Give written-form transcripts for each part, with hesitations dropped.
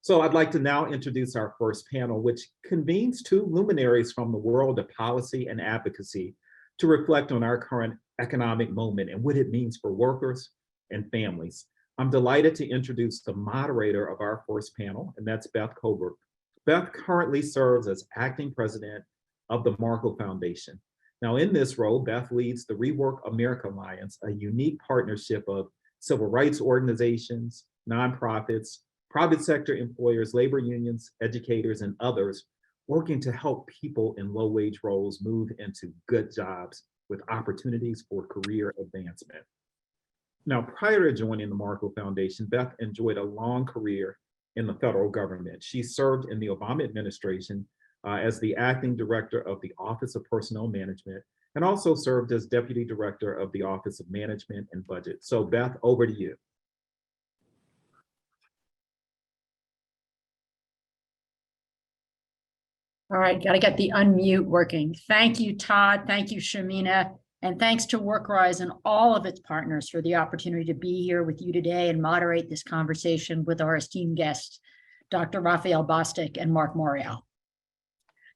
So I'd like to now introduce our first panel, which convenes two luminaries from the world of policy and advocacy to reflect on our current economic moment and what it means for workers and families. I'm delighted to introduce the moderator of our first panel, and that's Beth Cobert. Beth currently serves as acting president of the Markle Foundation. Now in this role, Beth leads the Rework America Alliance, a unique partnership of civil rights organizations, nonprofits, private sector employers, labor unions, educators, and others working to help people in low-wage roles move into good jobs with opportunities for career advancement. Now, prior to joining the Markle Foundation, Beth enjoyed a long career in the federal government. She served in the Obama administration as the acting director of the Office of Personnel Management and also served as deputy director of the Office of Management and Budget. So Beth, over to you. All right, got to get the unmute working. Thank you, Todd. Thank you, Shamina. And thanks to WorkRise and all of its partners for the opportunity to be here with you today and moderate this conversation with our esteemed guests, Dr. Raphael Bostic and Marc Morial.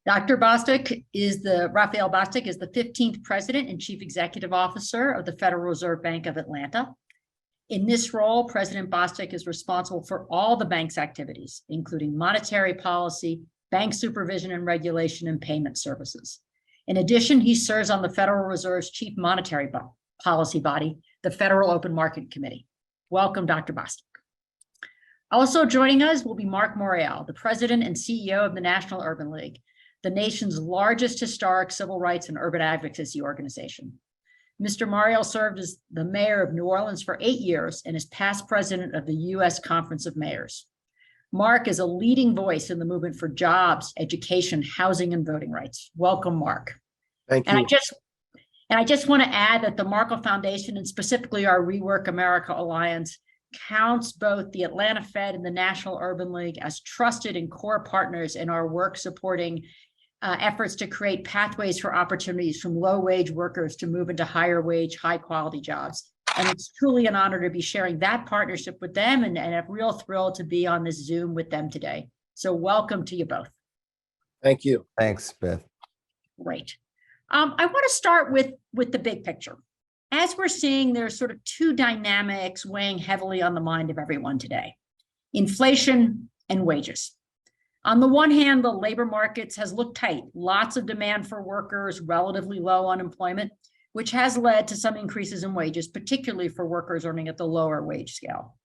Raphael Bostic is the 15th President and Chief Executive Officer of the Federal Reserve Bank of Atlanta. In this role, President Bostic is responsible for all the bank's activities, including monetary policy, bank supervision and regulation, and payment services. In addition, he serves on the Federal Reserve's chief monetary policy body, the Federal Open Market Committee. Welcome, Dr. Bostic. Also joining us will be Marc Morial, the president and CEO of the National Urban League, the nation's largest historic civil rights and urban advocacy organization. Mr. Morial served as the mayor of New Orleans for 8 years and is past president of the U.S. Conference of Mayors. Marc is a leading voice in the movement for jobs, education, housing, and voting rights. Welcome, Marc. Thank you. And I just want to add that the Markle Foundation, and specifically our Rework America Alliance, counts both the Atlanta Fed and the National Urban League as trusted and core partners in our work supporting efforts to create pathways for opportunities from low-wage workers to move into higher-wage, high-quality jobs. And it's truly an honor to be sharing that partnership with them and a real thrill to be on this Zoom with them today. So welcome to you both. Thank you. Thanks, Beth. Great. I want to start with the big picture. As we're seeing, there's sort of two dynamics weighing heavily on the mind of everyone today: inflation and wages. On the one hand, the labor markets has looked tight, lots of demand for workers, relatively low unemployment, which has led to some increases in wages, particularly for workers earning at the lower wage scale.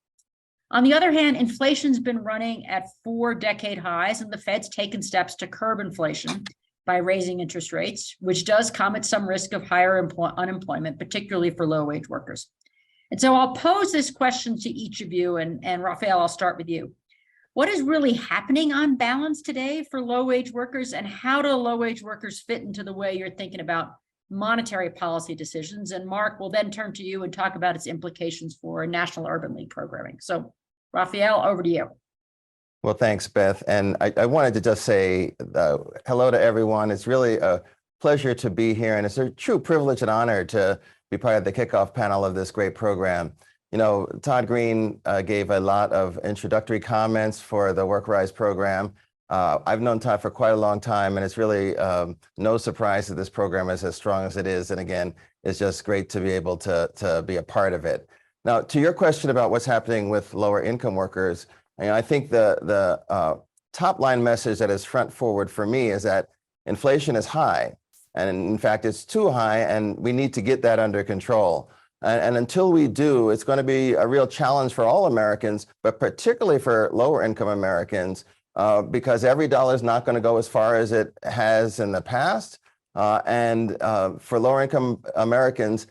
On the other hand, inflation's been running at 4-decade highs, and the Fed's taken steps to curb inflation by raising interest rates, which does come at some risk of higher unemployment, particularly for low-wage workers. And so I'll pose this question to each of you, and Raphael, I'll start with you. What is really happening on balance today for low-wage workers, and how do low-wage workers fit into the way you're thinking about monetary policy decisions? And Marc will then turn to you and talk about its implications for National Urban League programming. So Raphael, over to you. Well, thanks, Beth. And I wanted to just say hello to everyone. It's really a pleasure to be here, and it's a true privilege and honor to be part of the kickoff panel of this great program. You know, Todd Green gave a lot of introductory comments for the WorkRise program. I've known Todd for quite a long time, and it's really no surprise that this program is as strong as it is. And again, it's just great to be able to be a part of it. Now, to your question about what's happening with lower income workers, I think the top line message that is front forward for me is that inflation is high. And in fact, it's too high, and we need to get that under control. And until we do, it's going to be a real challenge for all Americans, but particularly for lower income Americans, because every dollar is not going to go as far as it has in the past. And for lower income Americans,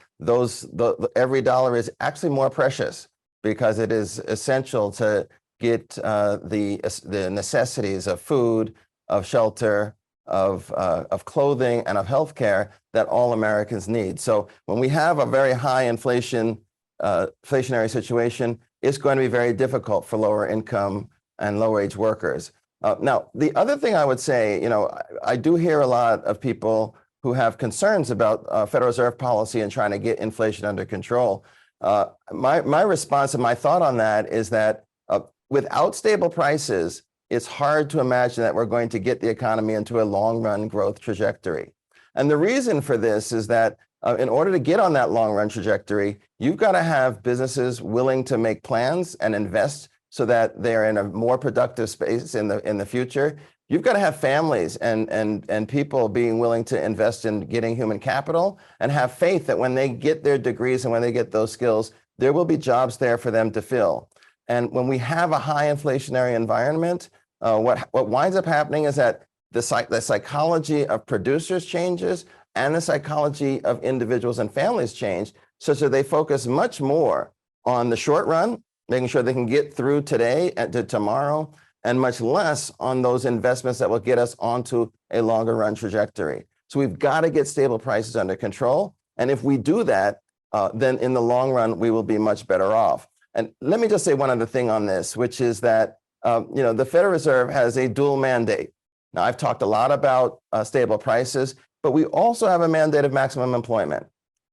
every dollar is actually more precious because it is essential to get the necessities of food, of shelter, of clothing, and of healthcare that all Americans need. So when we have a very high inflationary situation, it's going to be very difficult for lower income and low wage workers. Now, the other thing I would say, I do hear a lot of people who have concerns about Federal Reserve policy and trying to get inflation under control. My response and my thought on that is that without stable prices, it's hard to imagine that we're going to get the economy into a long-run growth trajectory. And the reason for this is that in order to get on that long-run trajectory, you've got to have businesses willing to make plans and invest so that they're in a more productive space in the future. You've got to have families and people being willing to invest in getting human capital and have faith that when they get their degrees and when they get those skills, there will be jobs there for them to fill. And when we have a high inflationary environment, what winds up happening is that the psychology of producers changes and the psychology of individuals and families change, such that they focus much more on the short run, making sure they can get through today and to tomorrow, and much less on those investments that will get us onto a longer run trajectory. So we've got to get stable prices under control. And if we do that, then in the long run, we will be much better off. And let me just say one other thing on this, which is that the Federal Reserve has a dual mandate. Now, I've talked a lot about stable prices, but we also have a mandate of maximum employment.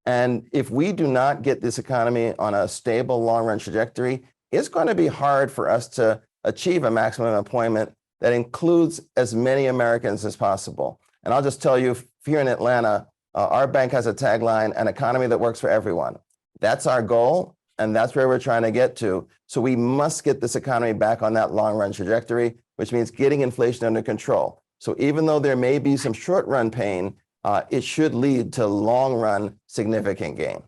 And if we do not get this economy on a stable long-run trajectory, it's going to be hard for us to achieve a maximum employment that includes as many Americans as possible. And I'll just tell you, here in Atlanta, our bank has a tagline, an economy that works for everyone. That's our goal, and that's where we're trying to get to. So we must get this economy back on that long-run trajectory, which means getting inflation under control. So even though there may be some short-run pain, it should lead to long-run significant gain.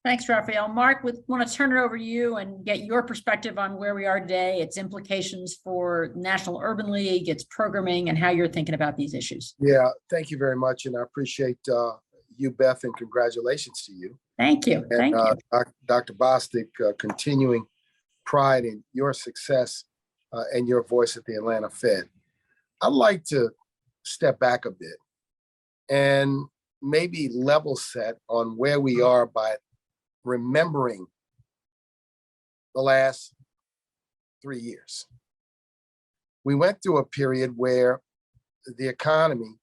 Thanks, Raphael. Marc, we want to turn it over to you and get your perspective on where we are today, its implications for National Urban League, its programming, and how you're thinking about these issues. Yeah, thank you very much. And I appreciate you, Beth, and congratulations to you. Thank you. And, Thank you. Dr. Bostic, continuing pride in your success and your voice at the Atlanta Fed. I'd like to step back a bit and maybe level set on where we are by remembering the last 3 years. We went through a period where the economy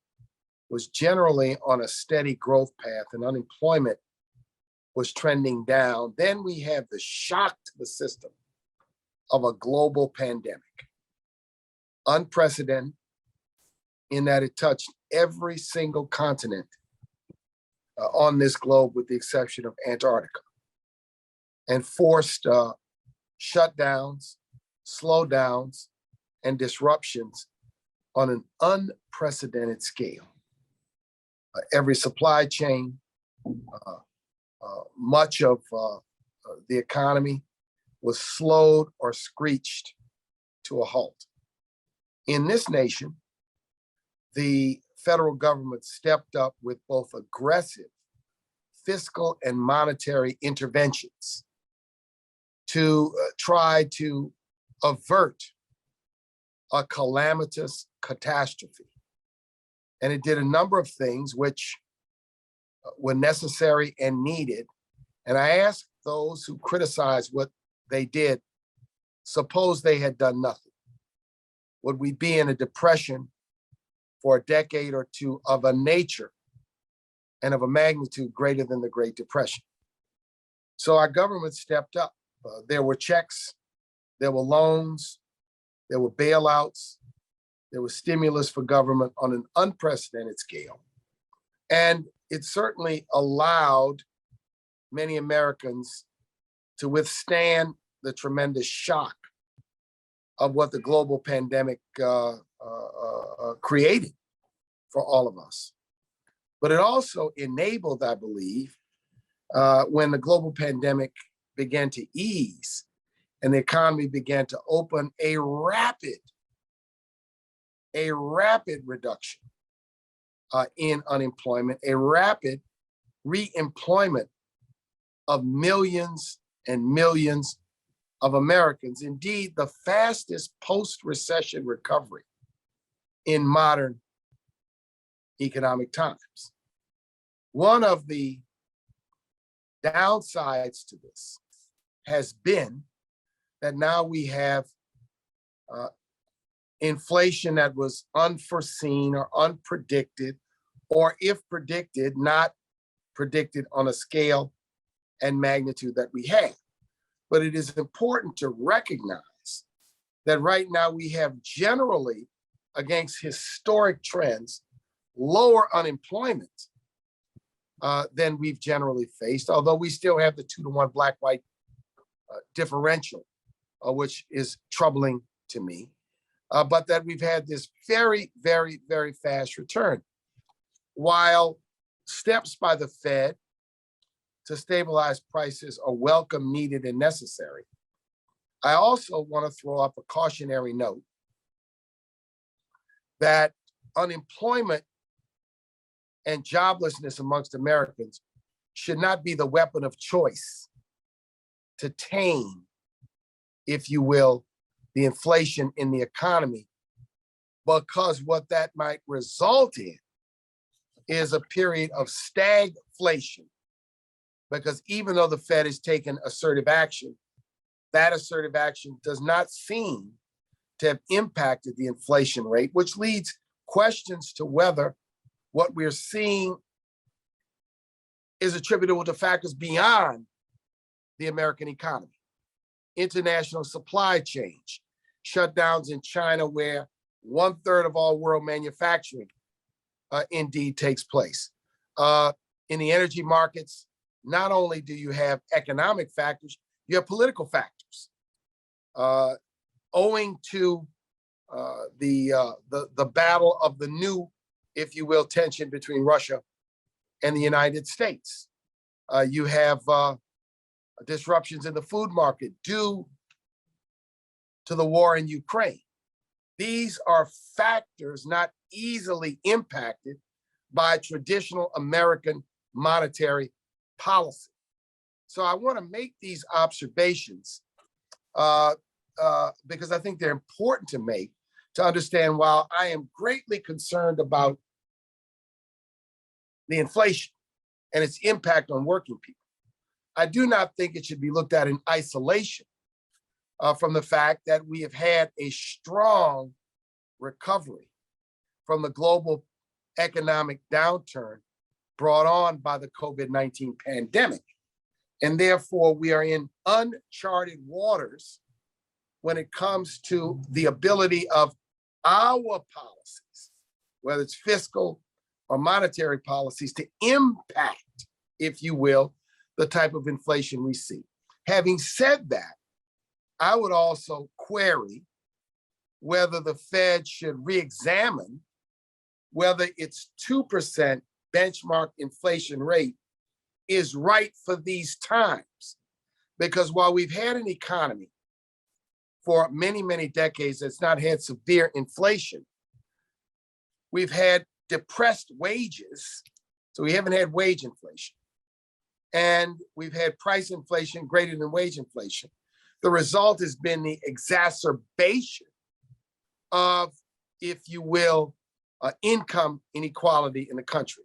was generally on a steady growth path and unemployment was trending down. Then we had the shock to the system of a global pandemic, unprecedented in that it touched every single continent on this globe with the exception of Antarctica, and forced shutdowns, slowdowns, and disruptions on an unprecedented scale. Every supply chain, much of the economy was slowed or screeched to a halt. In this nation, the federal government stepped up with both aggressive fiscal and monetary interventions to try to avert a calamitous catastrophe. And it did a number of things which were necessary and needed. And I ask those who criticize what they did, suppose they had done nothing. Would we be in a depression for a decade or two of a nature and of a magnitude greater than the Great Depression? So our government stepped up. There were checks, there were loans, there were bailouts, there was stimulus for government on an unprecedented scale. And it certainly allowed many Americans to withstand the tremendous shock of what the global pandemic created for all of us. But it also enabled, I believe, when the global pandemic began to ease and the economy began to open, a rapid reduction in unemployment, a rapid re-employment of millions and millions of Americans. Indeed, the fastest post-recession recovery in modern economic times. One of the downsides to this has been that now we have inflation that was unforeseen or unpredicted, or if predicted, not predicted on a scale and magnitude that we had. but it is important to recognize that right now we have generally, against historic trends, lower unemployment than we've generally faced, although we still have the 2-to-1 black-white differential, which is troubling to me, but that we've had this very, very, very fast return. While steps by the Fed to stabilize prices are welcome, needed, and necessary, I also want to throw up a cautionary note that unemployment and joblessness amongst Americans should not be the weapon of choice to tame, if you will, the inflation in the economy, because what that might result in is a period of stagflation. Because even though the Fed has taken assertive action, that assertive action does not seem to have impacted the inflation rate, which leads questions to whether what we're seeing is attributable to factors beyond the American economy. International supply chain, shutdowns in China, where 1/3 of all world manufacturing indeed takes place. In the energy markets, not only do you have economic factors, you have political factors. Owing to the battle of the new, if you will, tension between Russia and the United States. You have disruptions in the food market due to the war in Ukraine. These are factors not easily impacted by traditional American monetary policy. So I want to make these observations because I think they're important to make, to understand while I am greatly concerned about the inflation and its impact on working people, I do not think it should be looked at in isolation from the fact that we have had a strong recovery from the global economic downturn brought on by the COVID-19 pandemic. And therefore, we are in uncharted waters when it comes to the ability of our policies, whether it's fiscal or monetary policies, to impact, if you will, the type of inflation we see. Having said that, I would also query whether the Fed should re-examine whether its 2% benchmark inflation rate is right for these times. Because while we've had an economy for many, many decades that's not had severe inflation, we've had depressed wages, so we haven't had wage inflation. And we've had price inflation greater than wage inflation. The result has been the exacerbation of, if you will, income inequality in the country.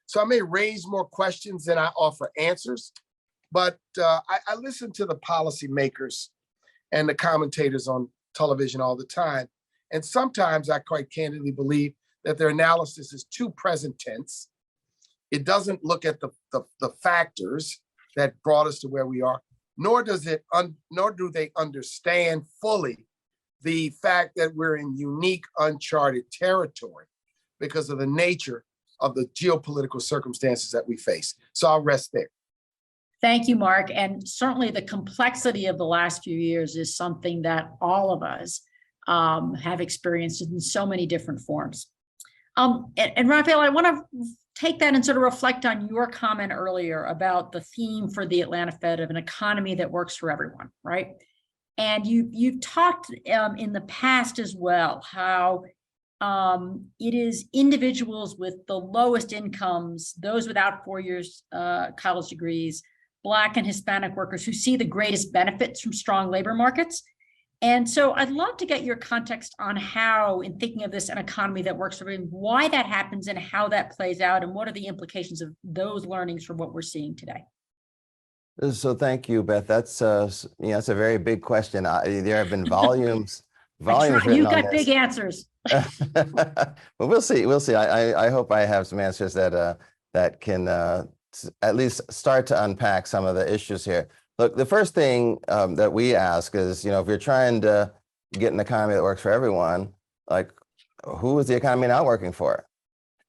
So I may raise more questions than I offer answers, but I listen to the policymakers and the commentators on television all the time. And sometimes I quite candidly believe that their analysis is too present tense. It doesn't look at the factors that brought us to where we are, nor do they understand fully the fact that we're in unique, uncharted territory because of the nature of the geopolitical circumstances that we face. So I'll rest there. Thank you, Marc. And certainly the complexity of the last few years is something that all of us have experienced in so many different forms. And Raphael, I want to take that and sort of reflect on your comment earlier about the theme for the Atlanta Fed of an economy that works for everyone, right? And you've talked in the past as well how it is individuals with the lowest incomes, those without 4 years college degrees, Black and Hispanic workers who see the greatest benefits from strong labor markets. And so I'd love to get your context on how, in thinking of this, an economy that works for everyone, why that happens and how that plays out, and what are the implications of those learnings for what we're seeing today? So thank you, Beth. That's that's a very big question. There have been volumes written You on got this. big answers. But we'll see. We'll see. I hope I have some answers that can at least start to unpack some of the issues here. Look, the first thing that we ask is, if you're trying to get an economy that works for everyone, like, who is the economy not working for?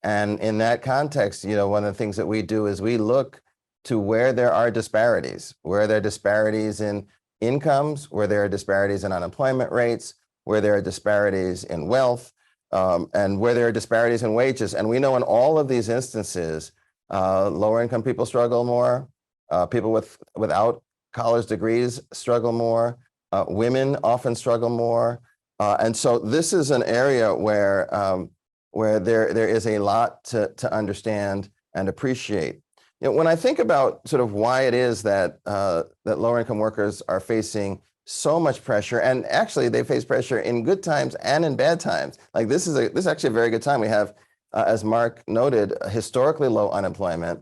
And in that context, one of the things that we do is we look to where there are disparities, where there are disparities in incomes, where there are disparities in unemployment rates, where there are disparities in wealth, and where there are disparities in wages. And we know in all of these instances, lower income people struggle more, people without college degrees struggle more, women often struggle more. And so this is an area where there is a lot to understand and appreciate. When I think about sort of why it is that lower income workers are facing so much pressure, and actually they face pressure in good times and in bad times. Like this is actually a very good time. We have, as Marc noted, historically low unemployment.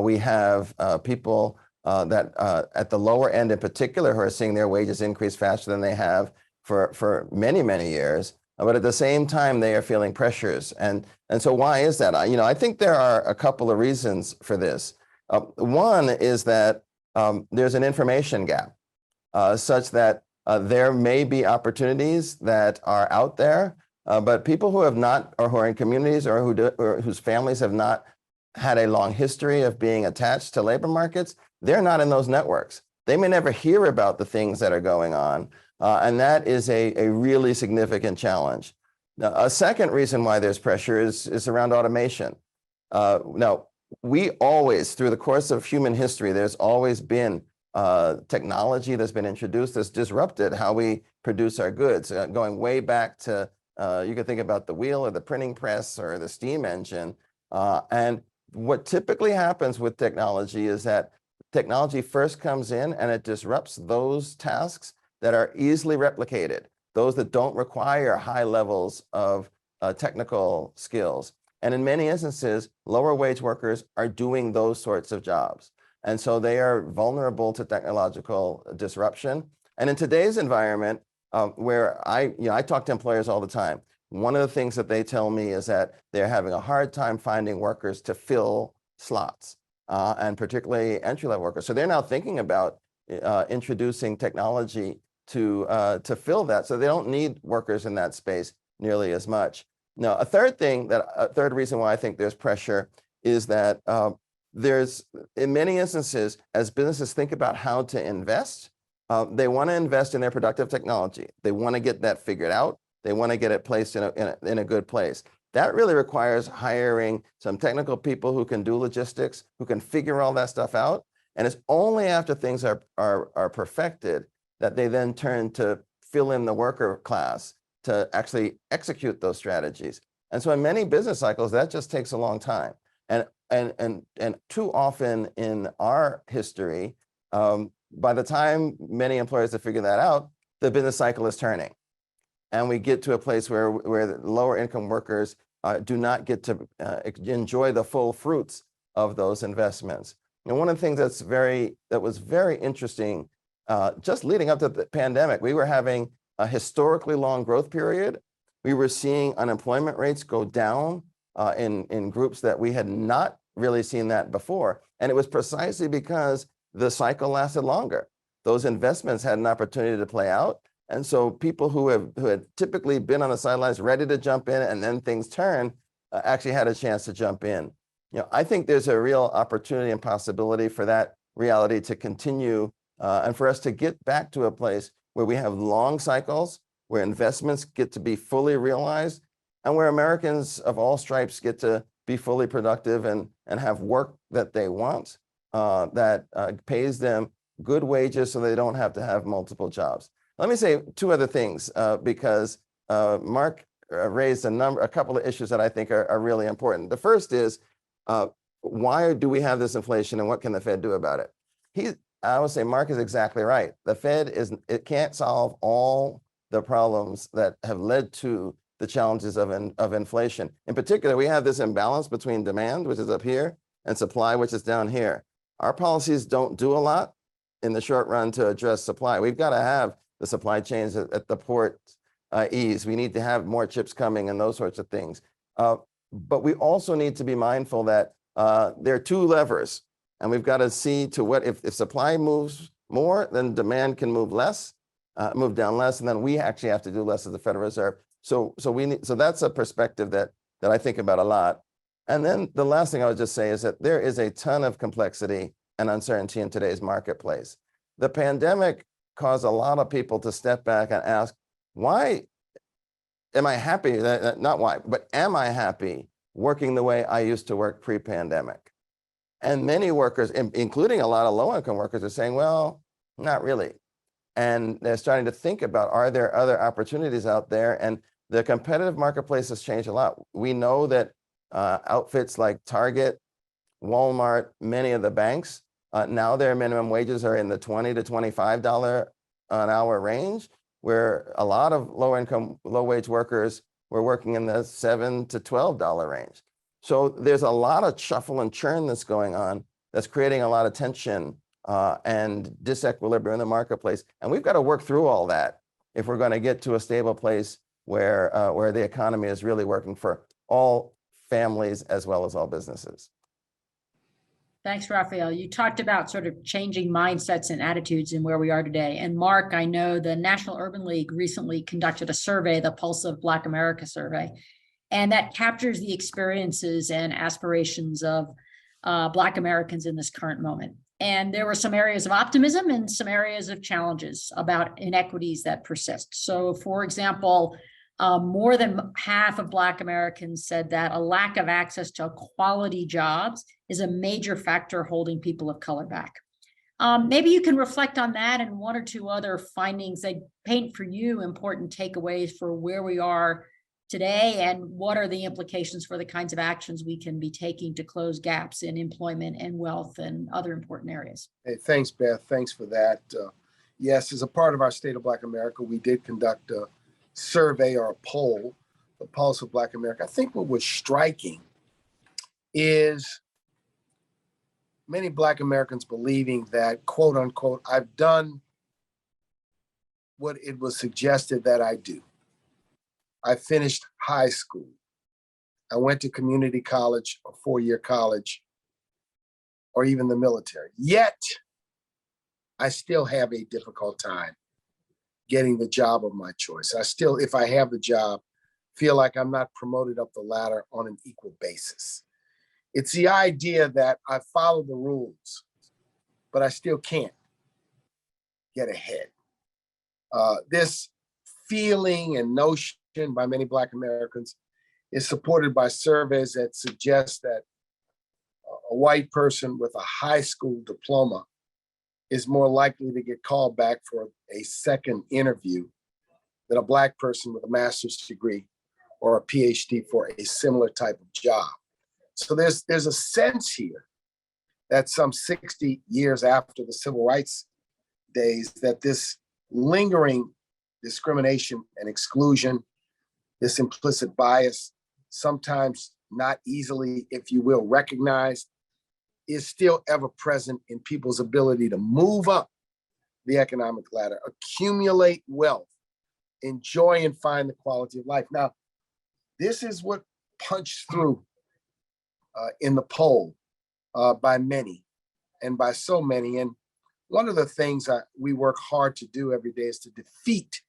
We have people that at the lower end in particular who are seeing their wages increase faster than they have for many, many years. But at the same time, they are feeling pressures. And so why is that? I think there are a couple of reasons for this. One is that there's an information gap such that there may be opportunities that are out there, but people who have not, or who are in communities or whose families have not had a long history of being attached to labor markets, they're not in those networks. They may never hear about the things that are going on. And that is a really significant challenge. Now, a second reason why there's pressure is around automation. Now, we always, through the course of human history, there's always been technology that's been introduced that's disrupted how we produce our goods, going way back to, you could think about the wheel or the printing press or the steam engine. And what typically happens with technology is that technology first comes in and it disrupts those tasks that are easily replicated, those that don't require high levels of technical skills. And in many instances, lower wage workers are doing those sorts of jobs. And so they are vulnerable to technological disruption. And in today's environment, where I talk to employers all the time, one of the things that they tell me is that they're having a hard time finding workers to fill slots, and particularly entry-level workers. So they're now thinking about introducing technology to fill that, so they don't need workers in that space nearly as much. Now, a third reason why I think there's pressure is that there's, in many instances, as businesses think about how to invest, they want to invest in their productive technology. They want to get that figured out. They want to get it placed in a good place. That really requires hiring some technical people who can do logistics, who can figure all that stuff out. And it's only after things are perfected that they then turn to fill in the worker class to actually execute those strategies. And so in many business cycles, that just takes a long time. And too often in our history, by the time many employers have figured that out, the business cycle is turning. And we get to a place where the lower income workers do not get to enjoy the full fruits of those investments. And one of the things that was very interesting, just leading up to the pandemic, we were having a historically long growth period. We were seeing unemployment rates go down in groups that we had not really seen that before. And it was precisely because the cycle lasted longer. Those investments had an opportunity to play out. And so people who had typically been on the sidelines ready to jump in and then things turn, actually had a chance to jump in. I think there's a real opportunity and possibility for that reality to continue, and for us to get back to a place where we have long cycles, where investments get to be fully realized, and where Americans of all stripes get to be fully productive and have work that they want, that pays them good wages so they don't have to have multiple jobs. Let me say two other things, because Marc raised a couple of issues that I think are really important. The first is, why do we have this inflation and what can the Fed do about it? I would say Marc is exactly right. The Fed it can't solve all the problems that have led to the challenges of inflation. In particular, we have this imbalance between demand, which is up here, and supply, which is down here. Our policies don't do a lot in the short run to address supply. We've got to have the supply chains at the port ease. We need to have more chips coming and those sorts of things. But we also need to be mindful that there are two levers, and we've got to see to what, if supply moves more, then demand can move down less, and then we actually have to do less as the Federal Reserve. So that's a perspective that I think about a lot. And then the last thing I would just say is that there is a ton of complexity and uncertainty in today's marketplace. The pandemic caused a lot of people to step back and ask, why am I happy? Not why, but am I happy working the way I used to work pre-pandemic? And many workers, including a lot of low-income workers, are saying, well, not really. And they're starting to think about, are there other opportunities out there? And the competitive marketplace has changed a lot. We know that outfits like Target, Walmart, many of the banks, now their minimum wages are in the $20 to $25 an hour range, where a lot of low-income, low-wage workers were working in the $7 to $12 range. So there's a lot of shuffle and churn that's going on that's creating a lot of tension and disequilibrium in the marketplace. And we've got to work through all that if we're going to get to a stable place where the economy is really working for all families as well as all businesses. Thanks, Raphael. You talked about sort of changing mindsets and attitudes in where we are today. And Marc, I know the National Urban League recently conducted a survey, the Pulse of Black America survey, and that captures the experiences and aspirations of Black Americans in this current moment. And there were some areas of optimism and some areas of challenges about inequities that persist. So, for example, more than half of Black Americans said that a lack of access to quality jobs is a major factor holding people of color back. Maybe you can reflect on that and one or two other findings that paint for you important takeaways for where we are today and what are the implications for the kinds of actions we can be taking to close gaps in employment and wealth and other important areas. Hey, thanks, Beth. Thanks for that. Yes, as a part of our State of Black America, we did conduct a survey or a poll, the Pulse of Black America. I think what was striking is many Black Americans believing that, quote unquote, I've done what it was suggested that I do. I finished high school. I went to community college or four-year college or even the military. Yet, I still have a difficult time getting the job of my choice. I still, if I have the job, feel like I'm not promoted up the ladder on an equal basis. It's the idea that I follow the rules, but I still can't get ahead. This feeling and notion by many Black Americans is supported by surveys that suggest that a white person with a high school diploma is more likely to get called back for a second interview than a Black person with a master's degree or a PhD for a similar type of job. So there's a sense here that some 60 years after the civil rights days, that this lingering discrimination and exclusion, this implicit bias, sometimes not easily, if you will, recognized, is still ever present in people's ability to move up the economic ladder, accumulate wealth, enjoy and find the quality of life. Now, this is what punched through in the poll by many and by so many. And one of the things that we work hard to do every day is to defeat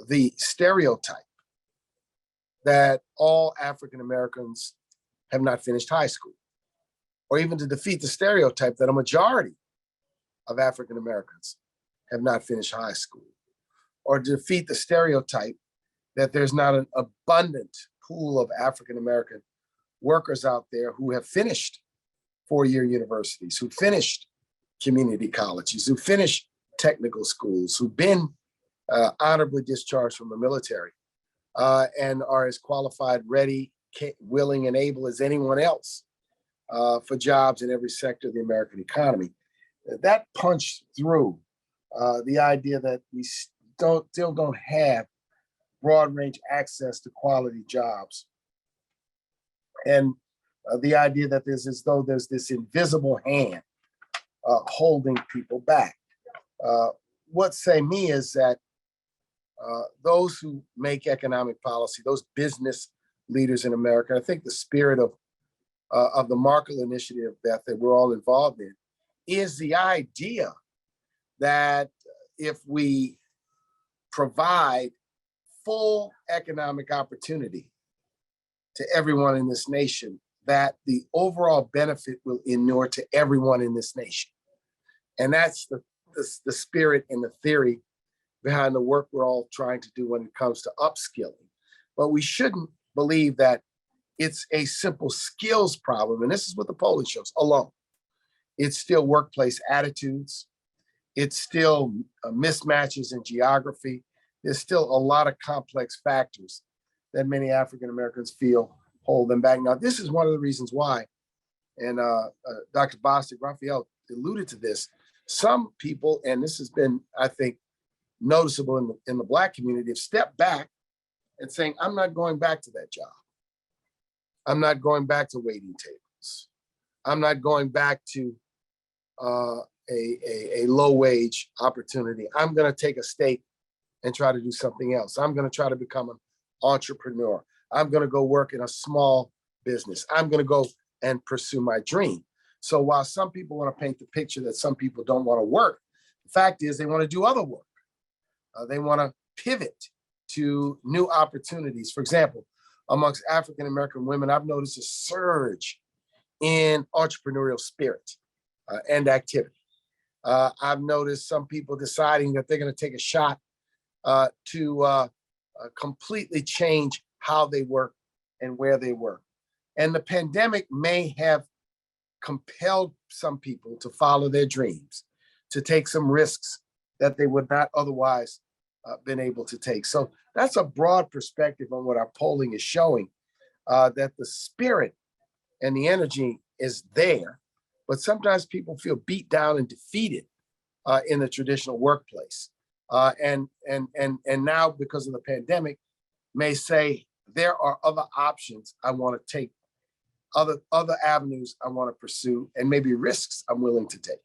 the stereotype that all African Americans have not finished high school, or even to defeat the stereotype that a majority of African Americans have not finished high school, or to defeat the stereotype that there's not an abundant pool of African American workers out there who have finished four-year universities, who finished community colleges, who finished technical schools, who've been honorably discharged from the military and are as qualified, ready, willing, and able as anyone else for jobs in every sector of the American economy. That punched through the idea that we still don't have broad range access to quality jobs. And the idea that there's as though there's this invisible hand holding people back. What say me is that those who make economic policy, those business leaders in America, I think the spirit of the Markle initiative, Beth, that we're all involved in, is the idea that if we provide full economic opportunity to everyone in this nation, that the overall benefit will inure to everyone in this nation. And that's the spirit and the theory behind the work we're all trying to do when it comes to upskilling. But we shouldn't believe that it's a simple skills problem. And this is what the polling shows alone. It's still workplace attitudes. It's still mismatches in geography. There's still a lot of complex factors that many African Americans feel hold them back. Now, this is one of the reasons why, and Dr. Bostic, Raphael alluded to this, some people, and this has been, I think, noticeable in the Black community, have stepped back and saying, I'm not going back to that job. I'm not going back to waiting tables. I'm not going back to a low wage opportunity. I'm going to take a stake and try to do something else. I'm going to try to become an entrepreneur. I'm going to go work in a small business. I'm going to go and pursue my dream. So while some people want to paint the picture that some people don't want to work, the fact is they want to do other work. They want to pivot to new opportunities. For example, amongst African-American women, I've noticed a surge in entrepreneurial spirit and activity. I've noticed some people deciding that they're going to take a shot to completely change how they work and where they work. And the pandemic may have compelled some people to follow their dreams, to take some risks that they would not otherwise been able to take. So that's a broad perspective on what our polling is showing, that the spirit and the energy is there, but sometimes people feel beat down and defeated in the traditional workplace. And now, because of the pandemic, may say there are other options I want to take, other avenues I want to pursue, and maybe risks I'm willing to take.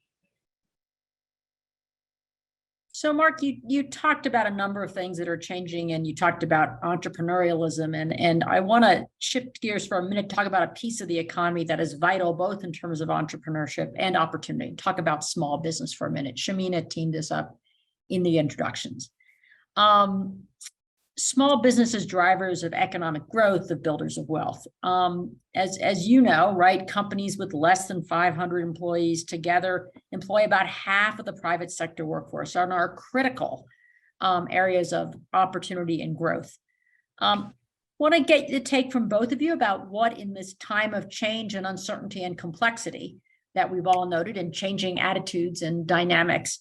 So Marc, you talked about a number of things that are changing, and you talked about entrepreneurialism, and I want to shift gears for a minute, talk about a piece of the economy that is vital, both in terms of entrepreneurship and opportunity. Talk about small business for a minute. Shamina teamed this up in the introductions. Small businesses, drivers of economic growth, of builders of wealth. As you know, right, companies with less than 500 employees together employ about half of the private sector workforce and are critical areas of opportunity and growth. Want to get the take from both of you about what, in this time of change and uncertainty and complexity that we've all noted, and changing attitudes and dynamics,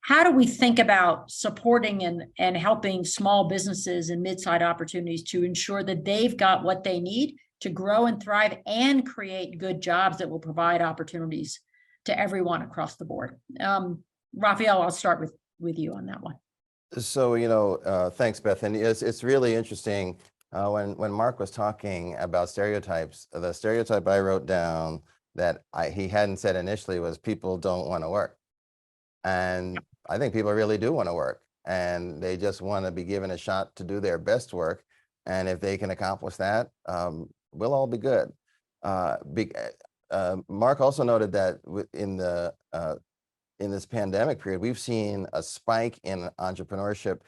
how do we think about supporting and helping small businesses and mid-sized opportunities to ensure that they've got what they need to grow and thrive and create good jobs that will provide opportunities to everyone across the board? Raphael, I'll start with you on that one. So, thanks, Beth. And it's really interesting when Marc was talking about stereotypes, the stereotype I wrote down that he hadn't said initially was people don't want to work. And I think people really do want to work, and they just want to be given a shot to do their best work. And if they can accomplish that, we'll all be good. Marc also noted that in this pandemic period, we've seen a spike in entrepreneurship.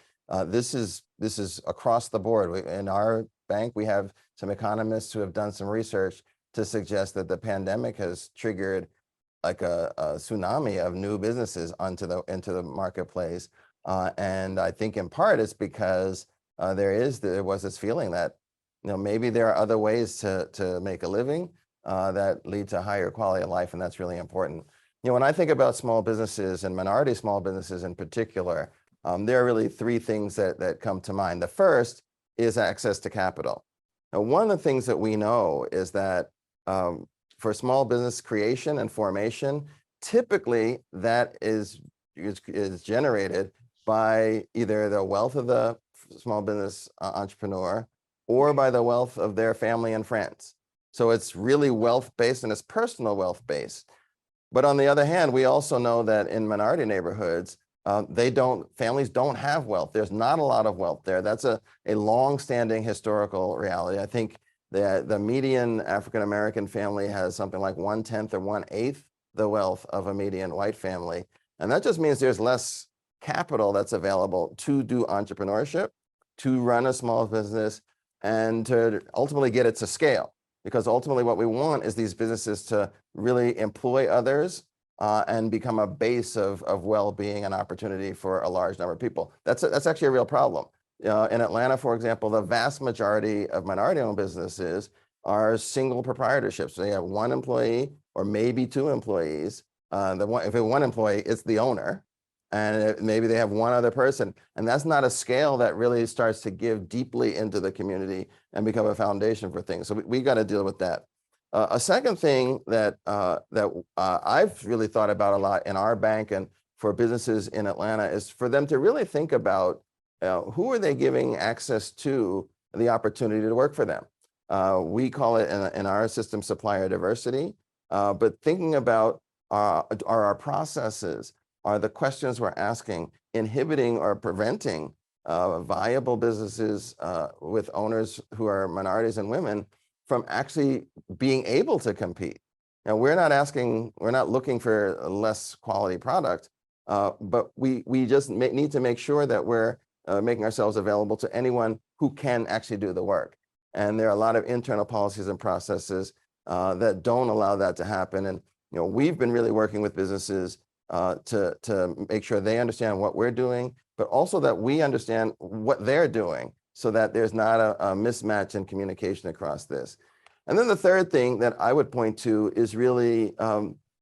This is across the board. In our bank, we have some economists who have done some research to suggest that the pandemic has triggered like a tsunami of new businesses into the marketplace, and I think in part it's because there was this feeling that maybe there are other ways to make a living that lead to higher quality of life, and that's really important. When I think about small businesses and minority small businesses in particular, there are really three things that come to mind. The first is access to capital. Now, one of the things that we know is that for small business creation and formation, typically that is generated by either the wealth of the small business entrepreneur or by the wealth of their family and friends. So it's really wealth-based, and it's personal wealth-based. But on the other hand, we also know that in minority neighborhoods, families don't have wealth. There's not a lot of wealth there. That's a long-standing historical reality. I think the median African-American family has something like 1/10 or 1/8 the wealth of a median white family. And that just means there's less capital that's available to do entrepreneurship, to run a small business, and to ultimately get it to scale. Because ultimately what we want is these businesses to really employ others and become a base of well-being and opportunity for a large number of people. That's actually a real problem. In Atlanta, for example, the vast majority of minority-owned businesses are single proprietorships. So they have one employee or maybe two employees. If it's one employee, it's the owner, and maybe they have one other person. And that's not a scale that really starts to give deeply into the community and become a foundation for things. So we got to deal with that. A second thing that I've really thought about a lot in our bank and for businesses in Atlanta is for them to really think about who are they giving access to the opportunity to work for them. We call it in our system supplier diversity, but thinking about are our processes, are the questions we're asking inhibiting or preventing viable businesses with owners who are minorities and women from actually being able to compete. Now, we're not looking for a less quality product, but we just need to make sure that we're making ourselves available to anyone who can actually do the work. And there are a lot of internal policies and processes that don't allow that to happen. And we've been really working with businesses to make sure they understand what we're doing, but also that we understand what they're doing so that there's not a mismatch in communication across this. And then the third thing that I would point to is really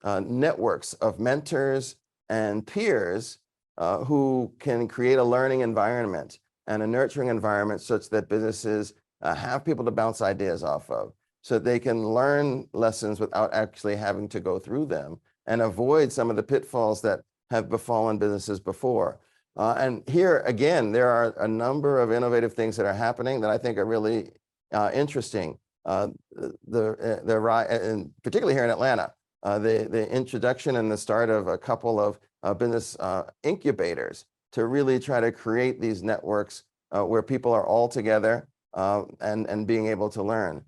networks of mentors and peers who can create a learning environment and a nurturing environment such that businesses have people to bounce ideas off of, so that they can learn lessons without actually having to go through them and avoid some of the pitfalls that have befallen businesses before. And here, again, there are a number of innovative things that are happening that I think are really interesting. And particularly here in Atlanta, the introduction and the start of a couple of business incubators to really try to create these networks where people are all together and being able to learn.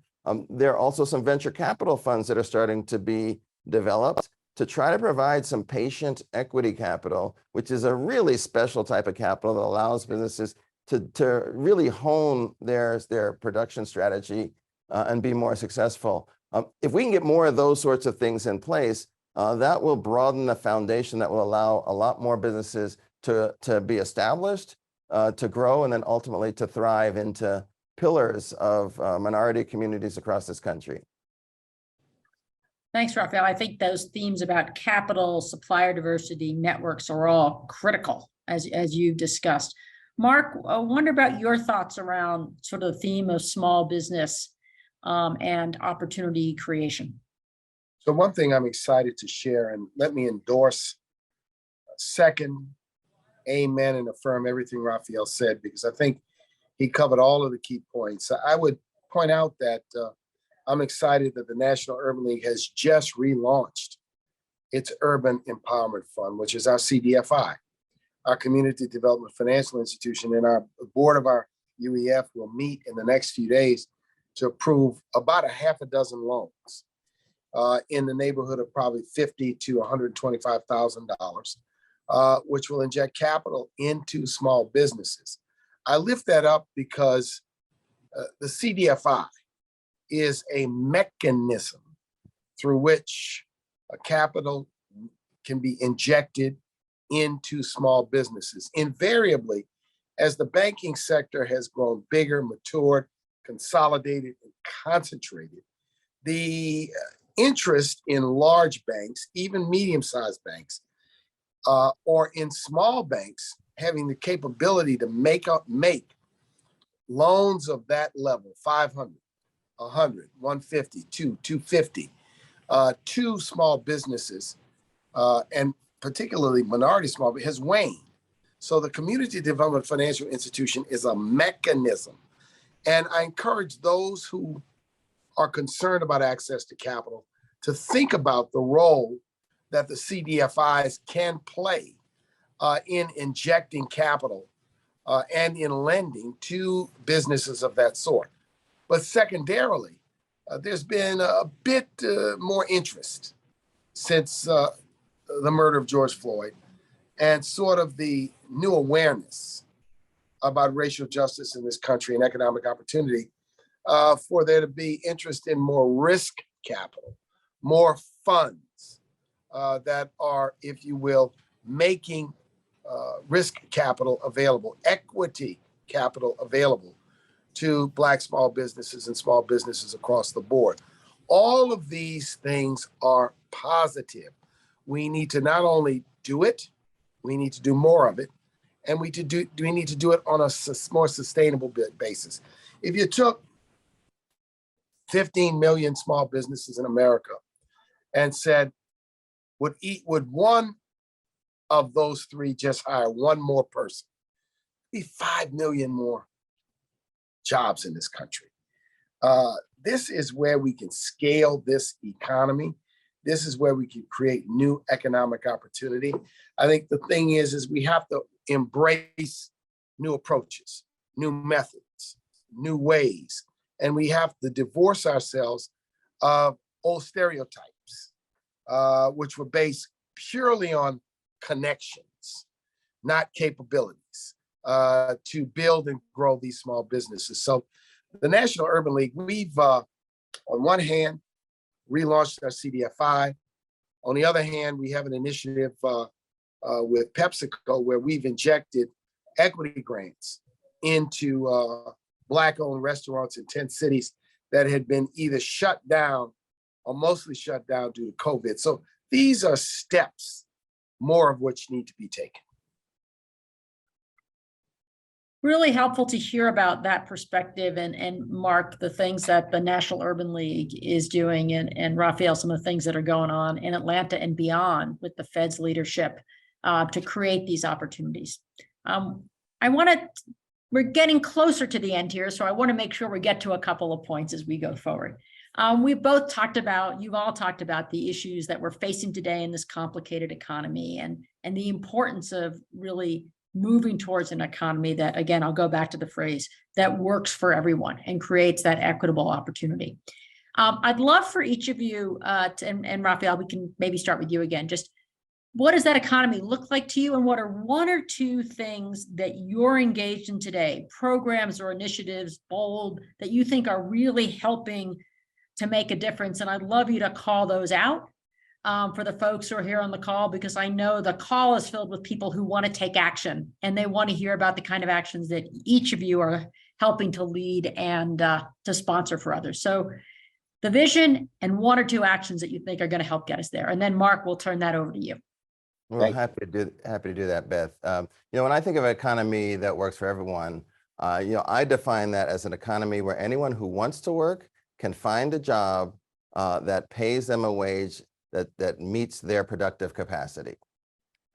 There are also some venture capital funds that are starting to be developed to try to provide some patient equity capital, which is a really special type of capital that allows businesses to really hone their production strategy and be more successful. If we can get more of those sorts of things in place, that will broaden the foundation that will allow a lot more businesses to be established, to grow, and then ultimately to thrive into pillars of minority communities across this country. Thanks, Raphael. I think those themes about capital, supplier diversity, networks are all critical, as you've discussed. Marc, I wonder about your thoughts around sort of the theme of small business and opportunity creation. So one thing I'm excited to share, and let me endorse, second, amen, and affirm everything Raphael said, because I think he covered all of the key points. I would point out that I'm excited that the National Urban League has just relaunched its Urban Empowerment Fund, which is our CDFI, our Community Development Financial Institution, and our board of our UEF will meet in the next few days to approve about a half a dozen loans in the neighborhood of probably $50,000 to $125,000, which will inject capital into small businesses. I lift that up because the CDFI is a mechanism through which capital can be injected into small businesses. Invariably, as the banking sector has grown bigger, matured, consolidated, and concentrated, the interest in large banks, even medium-sized banks, or in small banks having the capability to make loans of that level, 500, 100, 150, 250, to small businesses, and particularly minority small, has waned. So the Community Development Financial Institution is a mechanism. And I encourage those who are concerned about access to capital to think about the role that the CDFIs can play in injecting capital and in lending to businesses of that sort. But secondarily, there's been a bit more interest since the murder of George Floyd and sort of the new awareness about racial justice in this country and economic opportunity, for there to be interest in more risk capital, more funds that are, if you will, making risk capital available, equity capital available to Black small businesses and small businesses across the board. All of these things are positive. We need to not only do it, we need to do more of it, and we need to do it on a more sustainable basis. If you took 15 million small businesses in America and said, would one of those three just hire one more person? Be 5 million more jobs in this country. This is where we can scale this economy. This is where we can create new economic opportunity. I think the thing is we have to embrace new approaches, new methods, new ways, and we have to divorce ourselves of old stereotypes, which were based purely on connections, not capabilities, to build and grow these small businesses. So the National Urban League, we've, on one hand, relaunched our CDFI. On the other hand, we have an initiative with PepsiCo where we've injected equity grants into Black-owned restaurants in 10 cities that had been either shut down or mostly shut down due to COVID. So these are steps, more of which need to be taken. Really helpful to hear about that perspective, and Mark, the things that the National Urban League is doing, and Raphael, some of the things that are going on in Atlanta and beyond with the Fed's leadership to create these opportunities. We're getting closer to the end here, so I want to make sure we get to a couple of points as we go forward. You've all talked about the issues that we're facing today in this complicated economy, and the importance of really moving towards an economy that, again, I'll go back to the phrase, that works for everyone and creates that equitable opportunity. I'd love for each of you, and Raphael, we can maybe start with you again, just what does that economy look like to you, and what are one or two things that you're engaged in today, programs or initiatives, bold, that you think are really helping to make a difference? And I'd love you to call those out for the folks who are here on the call, because I know the call is filled with people who want to take action, and they want to hear about the kind of actions that each of you are helping to lead and to sponsor for others. So the vision and one or two actions that you think are going to help get us there. And then Mark, we'll turn that over to you. Well, happy to do that, Beth. When I think of an economy that works for everyone, I define that as an economy where anyone who wants to work can find a job that pays them a wage that meets their productive capacity.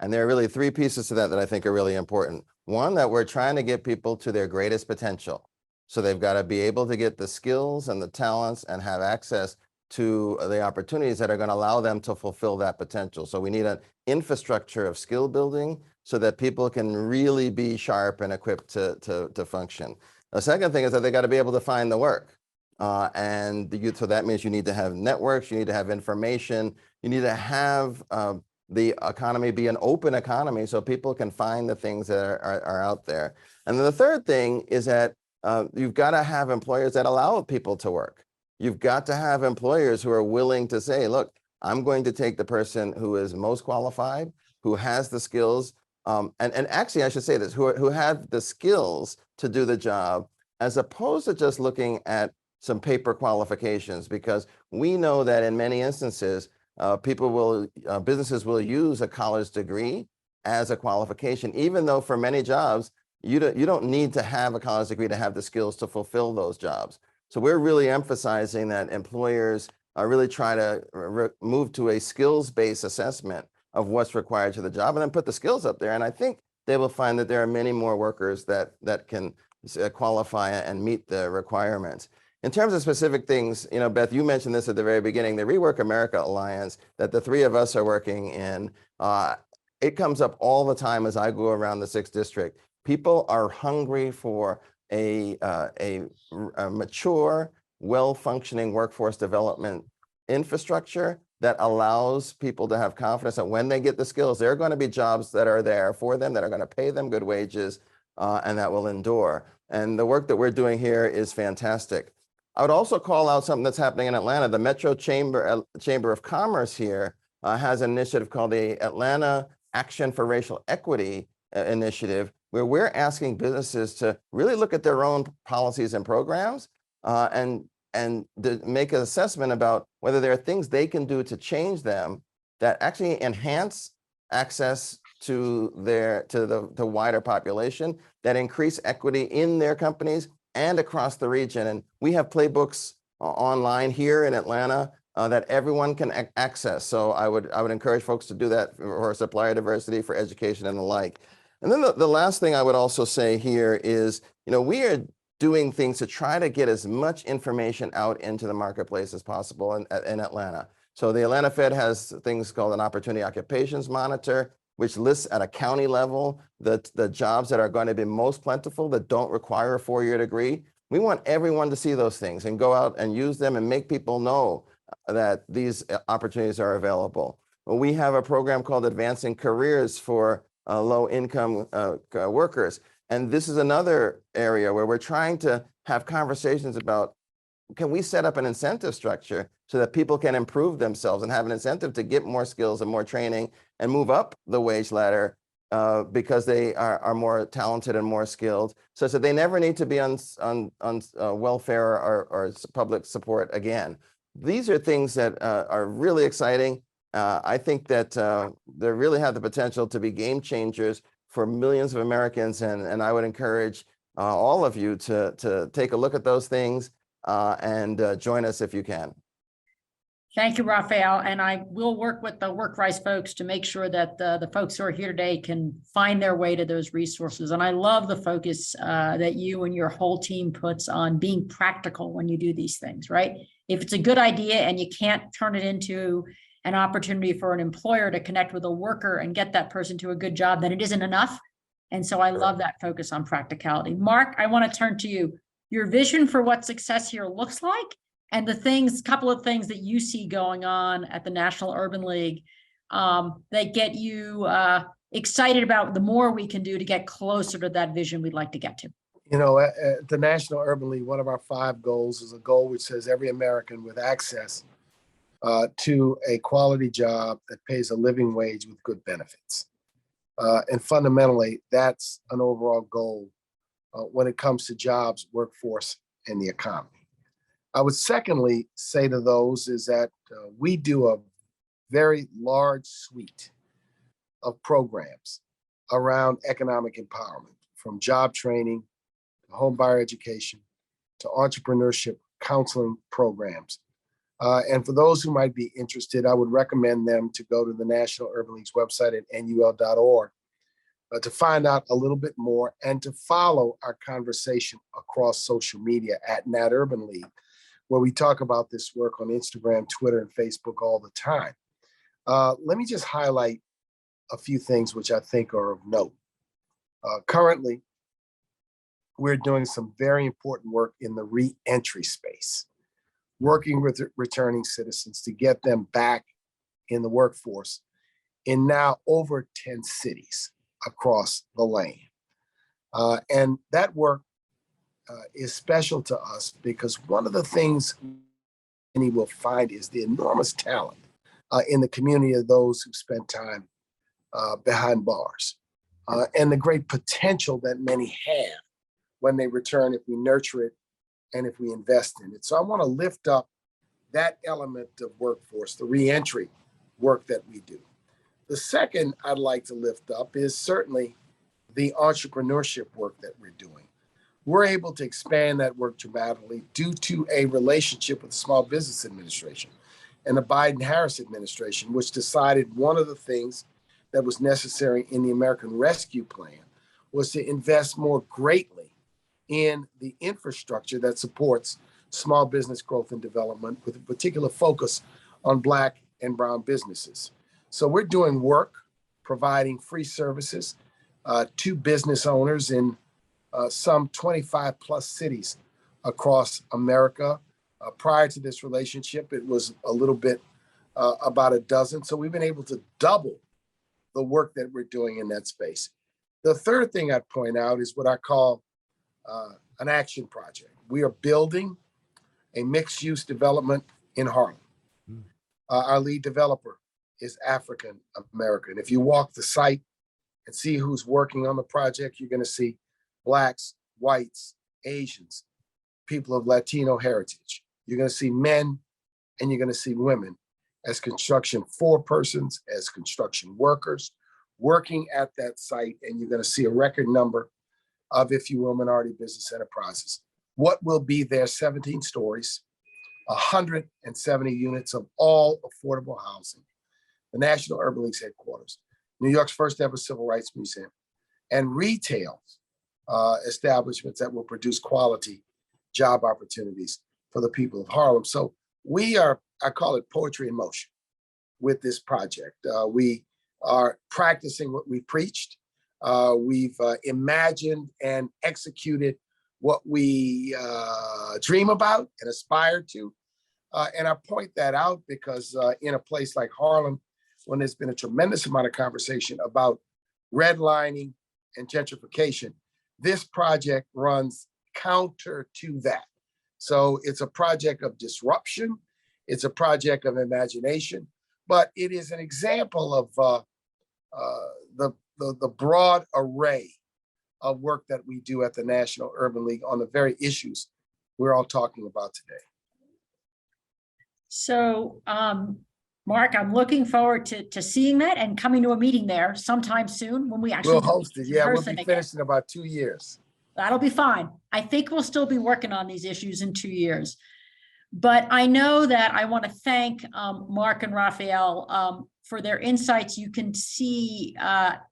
And there are really three pieces to that I think are really important. One, that we're trying to get people to their greatest potential. So they've got to be able to get the skills and the talents and have access to the opportunities that are going to allow them to fulfill that potential. So we need an infrastructure of skill building so that people can really be sharp and equipped to function. The second thing is that they got to be able to find the work. So that means you need to have networks, you need to have information, you need to have the economy be an open economy so people can find the things that are out there. And then the third thing is that you've got to have employers that allow people to work. You've got to have employers who are willing to say, look, I'm going to take the person who is most qualified, who has the skills, and actually I should say this, who have the skills to do the job, as opposed to just looking at some paper qualifications, because we know that in many instances, businesses will use a college degree as a qualification, even though for many jobs, you don't need to have a college degree to have the skills to fulfill those jobs. So we're really emphasizing that employers really try to move to a skills-based assessment of what's required to the job, and then put the skills up there. And I think they will find that there are many more workers that can qualify and meet the requirements. In terms of specific things, Beth, you mentioned this at the very beginning, the Rework America Alliance that the three of us are working in, it comes up all the time as I go around the 6th District. People are hungry for a mature, well-functioning workforce development infrastructure that allows people to have confidence that when they get the skills, there are going to be jobs that are there for them, that are going to pay them good wages, and that will endure. And the work that we're doing here is fantastic. I would also call out something that's happening in Atlanta. The Metro Chamber of Commerce here has an initiative called the Atlanta Action for Racial Equity initiative, where we're asking businesses to really look at their own policies and programs and to make an assessment about whether there are things they can do to change them that actually enhance access to the wider population, that increase equity in their companies and across the region. And we have playbooks online here in Atlanta that everyone can access. So I would encourage folks to do that for supplier diversity, for education and the like. And then the last thing I would also say here is, we are doing things to try to get as much information out into the marketplace as possible in Atlanta. So the Atlanta Fed has things called an Opportunity Occupations Monitor, which lists at a county level the jobs that are going to be most plentiful, that don't require a 4-year degree. We want everyone to see those things and go out and use them and make people know that these opportunities are available. We have a program called Advancing Careers for low-income workers. And this is another area where we're trying to have conversations about, can we set up an incentive structure so that people can improve themselves and have an incentive to get more skills and more training and move up the wage ladder because they are more talented and more skilled, such that they never need to be on welfare or public support again. These are things that are really exciting. I think that they really have the potential to be game changers for millions of Americans, and I would encourage all of you to take a look at those things and join us if you can. Thank you, Raphael. And I will work with the WorkRise folks to make sure that the folks who are here today can find their way to those resources. And I love the focus that you and your whole team puts on being practical when you do these things, right? If it's a good idea and you can't turn it into an opportunity for an employer to connect with a worker and get that person to a good job, then it isn't enough. And so I love that focus on practicality. Marc, I want to turn to you. Your vision for what success here looks like, and couple of things that you see going on at the National Urban League that get you excited about the more we can do to get closer to that vision we'd like to get to. At the National Urban League, one of our 5 goals is a goal which says every American with access to a quality job that pays a living wage with good benefits. And fundamentally, that's an overall goal when it comes to jobs, workforce, and the economy. I would secondly say to those is that we do a very large suite of programs around economic empowerment, from job training to home buyer education to entrepreneurship counseling programs. And for those who might be interested, I would recommend them to go to the National Urban League's website at nul.org to find out a little bit more and to follow our conversation across social media at Nat Urban League, where we talk about this work on Instagram, Twitter, and Facebook all the time. Let me just highlight a few things which I think are of note. Currently, we're doing some very important work in the re-entry space, working with returning citizens to get them back in the workforce in now over 10 cities across the land. And that work is special to us because one of the things many will find is the enormous talent in the community of those who spent time behind bars and the great potential that many have when they return if we nurture it and if we invest in it. So I want to lift up that element of workforce, the reentry work that we do. The second I'd like to lift up is certainly the entrepreneurship work that we're doing. We're able to expand that work dramatically due to a relationship with the Small Business Administration and the Biden-Harris administration, which decided one of the things that was necessary in the American Rescue Plan was to invest more greatly in the infrastructure that supports small business growth and development, with a particular focus on Black and brown businesses. So we're doing work, providing free services to business owners in some 25 plus cities across America. Prior to this relationship, it was a little bit about a dozen. So we've been able to double the work that we're doing in that space. The third thing I'd point out is what I call an action project. We are building a mixed-use development in Harlem. Our lead developer is African American. If you walk the site and see who's working on the project, you're going to see Blacks, whites, Asians, people of Latino heritage. You're going to see men and you're going to see women as construction forepersons, as construction workers working at that site. And you're going to see a record number of, if you will, minority business enterprises. What will be there? 17 stories, 170 units of all affordable housing, the National Urban League's headquarters, New York's first ever civil rights museum, and retail establishments that will produce quality job opportunities for the people of Harlem. So we are, I call it poetry in motion with this project. We are practicing what we preached. We've imagined and executed what we dream about and aspire to. And I point that out because in a place like Harlem, when there's been a tremendous amount of conversation about redlining and gentrification, this project runs counter to that. So it's a project of disruption. It's a project of imagination, but it is an example of the broad array of work that we do at the National Urban League on the very issues we're all talking about today. So, Marc, I'm looking forward to seeing that and coming to a meeting there sometime soon when we actually We'll host it. Yeah, we'll person be again. finished in about 2 years. That'll be fine. I think we'll still be working on these issues in 2 years. But I know that I want to thank Marc and Raphael for their insights. You can see,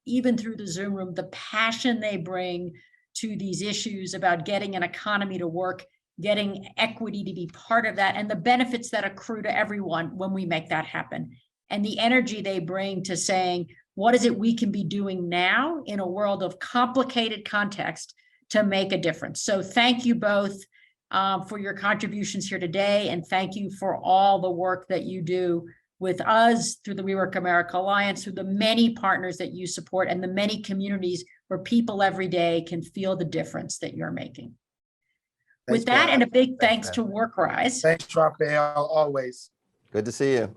even through the Zoom room, the passion they bring to these issues about getting an economy to work, getting equity to be part of that, and the benefits that accrue to everyone when we make that happen. And the energy they bring to saying, what is it we can be doing now in a world of complicated context to make a difference? So thank you both for your contributions here today. And thank you for all the work that you do with us through the We Work America Alliance, through the many partners that you support and the many communities where people every day can feel the difference that you're making. Thanks, With that, Beth. and a big Thanks, thanks to WorkRise. Thanks, Raphael, always. Good to see you.